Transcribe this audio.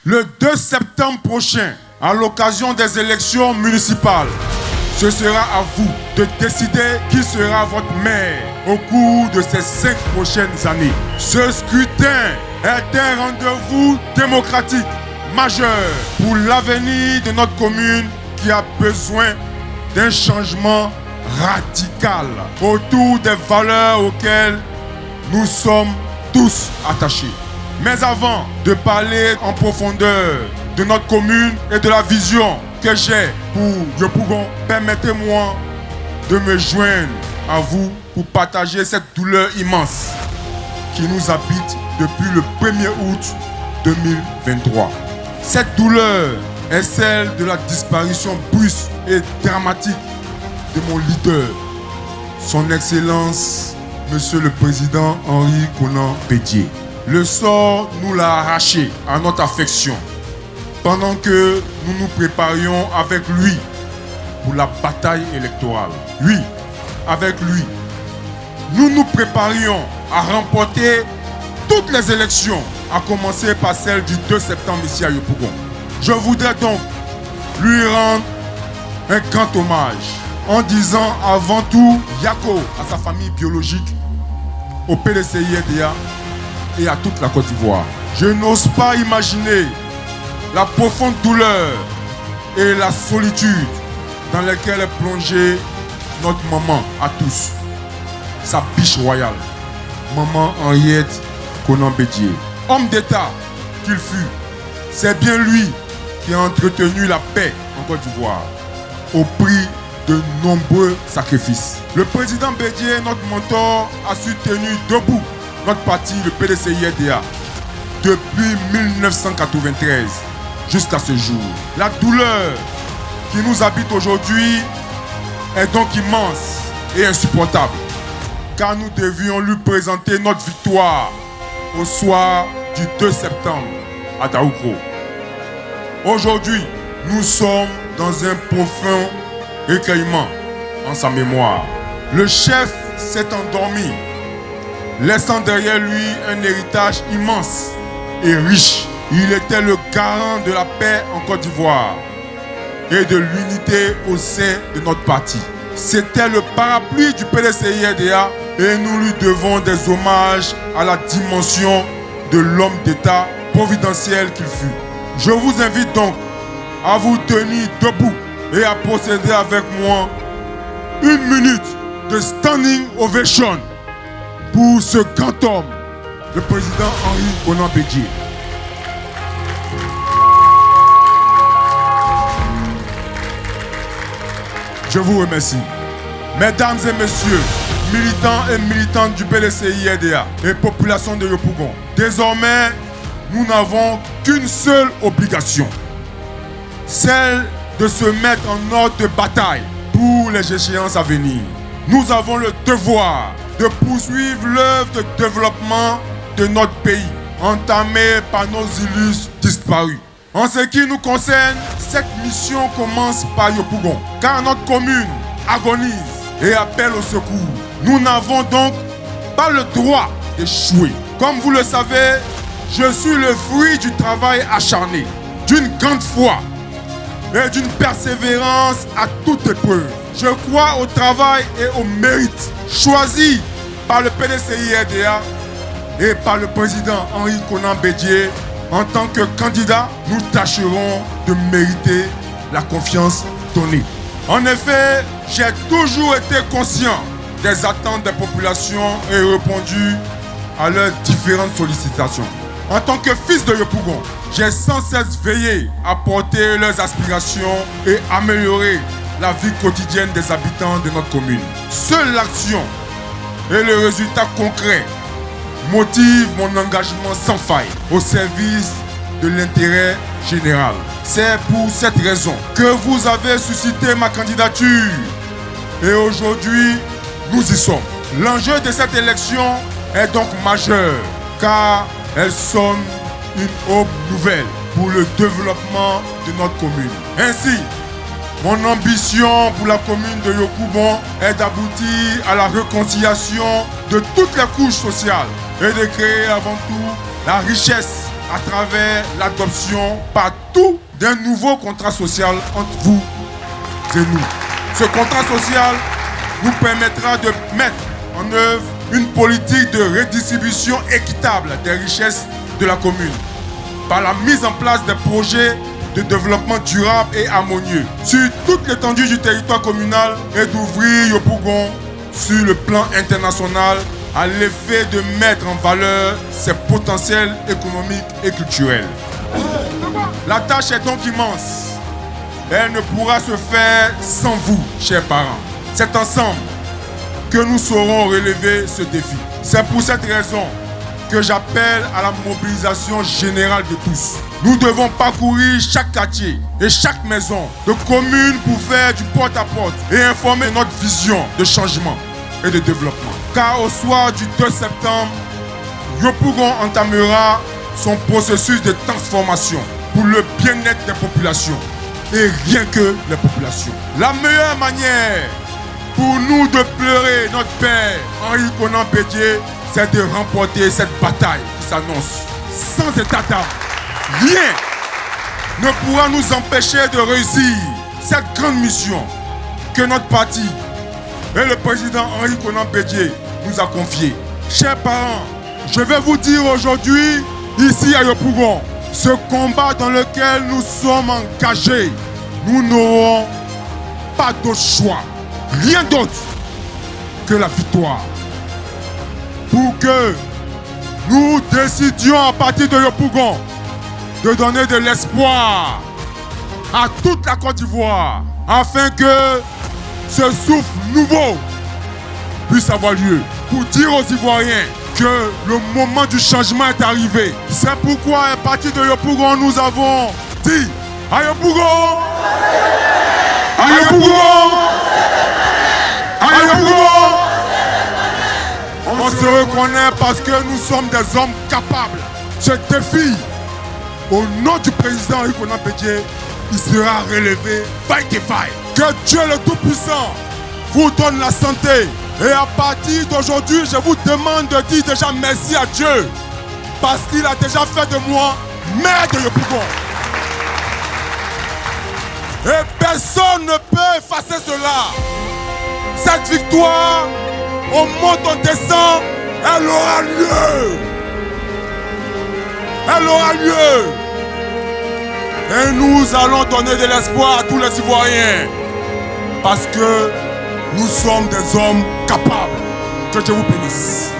Le 2 septembre prochain, à l'occasion des élections municipales, ce sera à vous de décider qui sera votre maire au cours de ces 5 prochaines années. Ce scrutin est un rendez-vous démocratique majeur pour l'avenir de notre commune qui a besoin d'un changement radical autour des valeurs auxquelles nous sommes tous attachés. Mais avant de parler en profondeur de notre commune et de la vision que j'ai pour Yopougon, permettez-moi de me joindre à vous pour partager cette douleur immense qui nous habite depuis le 1er août 2023. Cette douleur est celle de la disparition brusque et dramatique de mon leader, son Excellence, Monsieur le Président Henri Konan Bédié. Le sort nous l'a arraché à notre affection pendant que nous nous préparions avec lui pour la bataille électorale. Oui, avec lui, nous nous préparions à remporter toutes les élections, à commencer par celle du 2 septembre ici à Yopougon. Je voudrais donc lui rendre un grand hommage en disant avant tout Yako à sa famille biologique, au PDCI-RDA et à toute la Côte d'Ivoire. Je n'ose pas imaginer la profonde douleur et la solitude dans laquelle est plongée notre maman à tous, sa biche royale, maman Henriette Konan Bédié. Homme d'État qu'il fut, c'est bien lui qui a entretenu la paix en Côte d'Ivoire au prix de nombreux sacrifices. Le président Bédié, notre mentor, a su tenir debout notre parti, le PDCI-RDA, depuis 1993 jusqu'à ce jour. La douleur qui nous habite aujourd'hui est donc immense et insupportable, car nous devions lui présenter notre victoire au soir du 2 septembre à Daoukro. Aujourd'hui, nous sommes dans un profond recueillement en sa mémoire. Le chef s'est endormi, laissant derrière lui un héritage immense et riche. Il était le garant de la paix en Côte d'Ivoire et de l'unité au sein de notre parti. C'était le parapluie du PDCI-RDA et nous lui devons des hommages à la dimension de l'homme d'État providentiel qu'il fut. Je vous invite donc à vous tenir debout et à procéder avec moi 1 minute de standing ovation pour ce grand homme, le président Henri Konan Bédié. Je vous remercie. Mesdames et messieurs, militants et militantes du PDCI-RDA et population de Yopougon, désormais, nous n'avons qu'une seule obligation, celle de se mettre en ordre de bataille pour les échéances à venir. Nous avons le devoir de poursuivre l'œuvre de développement de notre pays, entamée par nos illustres disparus. En ce qui nous concerne, cette mission commence par Yopougon, car notre commune agonise et appelle au secours. Nous n'avons donc pas le droit d'échouer. Comme vous le savez, je suis le fruit du travail acharné, d'une grande foi et d'une persévérance à toute épreuve. Je crois au travail et au mérite choisi par le PDCI-RDA et par le président Henri Konan Bédié. En tant que candidat, nous tâcherons de mériter la confiance donnée. En effet, j'ai toujours été conscient des attentes des populations et répondu à leurs différentes sollicitations. En tant que fils de Yopougon, j'ai sans cesse veillé à porter leurs aspirations et améliorer la vie quotidienne des habitants de notre commune. Seule l'action et le résultat concret motive mon engagement sans faille au service de l'intérêt général. C'est pour cette raison que vous avez suscité ma candidature. Et aujourd'hui, nous y sommes. L'enjeu de cette élection est donc majeur, car elle sonne une aube nouvelle pour le développement de notre commune. Ainsi, mon ambition pour la commune de Yopougon est d'aboutir à la réconciliation de toutes les couches sociales et de créer avant tout la richesse à travers l'adoption partout d'un nouveau contrat social entre vous et nous. Ce contrat social nous permettra de mettre en œuvre une politique de redistribution équitable des richesses de la commune par la mise en place des projets de développement durable et harmonieux sur toute l'étendue du territoire communal et d'ouvrir Yopougon sur le plan international à l'effet de mettre en valeur ses potentiels économiques et culturels. La tâche est donc immense. Elle ne pourra se faire sans vous, chers parents. C'est ensemble que nous saurons relever ce défi. C'est pour cette raison que j'appelle à la mobilisation générale de tous. Nous devons parcourir chaque quartier et chaque maison de commune pour faire du porte-à-porte et informer notre vision de changement et de développement. Car au soir du 2 septembre, Yopougon entamera son processus de transformation pour le bien-être des populations et rien que les populations. La meilleure manière pour nous de pleurer notre père Henri Konan Bédié, c'est de remporter cette bataille qui s'annonce. Sans état d'âme, rien ne pourra nous empêcher de réussir cette grande mission que notre parti et le président Henri Konan Bédié nous a confiée. Chers parents, je vais vous dire aujourd'hui, ici à Yopougon, ce combat dans lequel nous sommes engagés, nous n'aurons pas d'autre choix, rien d'autre que la victoire. Pour que nous décidions à partir de Yopougon de donner de l'espoir à toute la Côte d'Ivoire afin que ce souffle nouveau puisse avoir lieu. Pour dire aux Ivoiriens que le moment du changement est arrivé. C'est pourquoi à partir de Yopougon nous avons dit à Yopougon, à Yopougon, à Yopougon. On se reconnaît parce que nous sommes des hommes capables. Ce défi, au nom du président Henri Konan Bédié, il sera relevé vaille que vaille. Que Dieu le Tout-Puissant vous donne la santé. Et à partir d'aujourd'hui, je vous demande de dire déjà merci à Dieu. Parce qu'il a déjà fait de moi maire de Yopougon. Et personne ne peut effacer cela. Cette victoire, on monte, on descend, elle aura lieu. Elle aura lieu. Et nous allons donner de l'espoir à tous les Ivoiriens. Parce que nous sommes des hommes capables. Que Dieu vous bénisse.